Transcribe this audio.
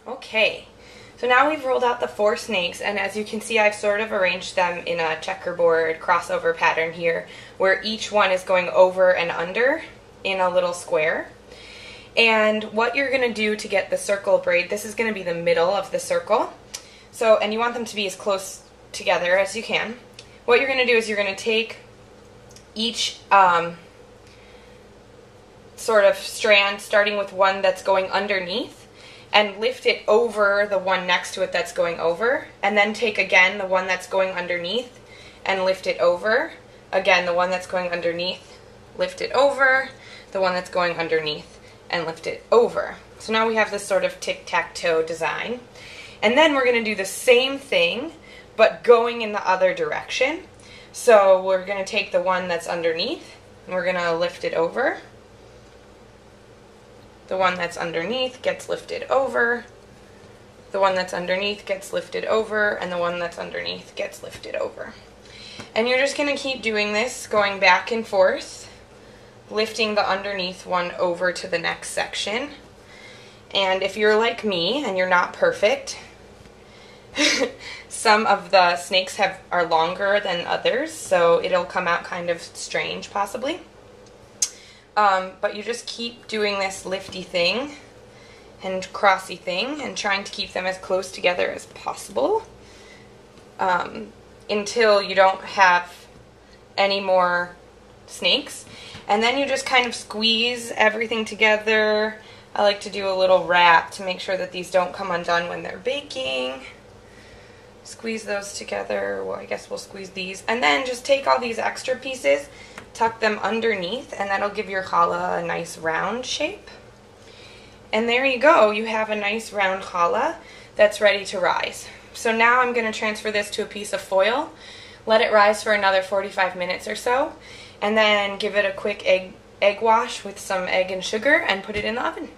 Okay, so now we've rolled out the 4 snakes, and as you can see, I've sort of arranged them in a checkerboard crossover pattern here, where each one is going over and under in a little square. And what you're going to do to get the circle braid, this is going to be the middle of the circle. So, and you want them to be as close together as you can. What you're going to do is you're going to take each sort of strand, starting with one that's going underneath, and lift it over the one next to it that's going over, and then take again the one that's going underneath and lift it over. Again, the one that's going underneath, lift it over, the one that's going underneath, and lift it over. So now we have this sort of tic-tac-toe design. And then we're going to do the same thing, but going in the other direction. So we're going to take the one that's underneath, and we're going to lift it over. The one that's underneath gets lifted over. The one that's underneath gets lifted over, and the one that's underneath gets lifted over. And you're just going to keep doing this, going back and forth, lifting the underneath one over to the next section. And if you're like me and you're not perfect, some of the snakes are longer than others, so it'll come out kind of strange possibly. But you just keep doing this lifty thing and crossy thing and trying to keep them as close together as possible until you don't have any more snakes. And then you just kind of squeeze everything together. I like to do a little wrap to make sure that these don't come undone when they're baking. Squeeze those together. Well, I guess we'll squeeze these. And then just take all these extra pieces, tuck them underneath, and that'll give your challah a nice round shape. And there you go. You have a nice round challah that's ready to rise. So now I'm going to transfer this to a piece of foil, let it rise for another 45 minutes or so, and then give it a quick egg wash with some egg and sugar and put it in the oven.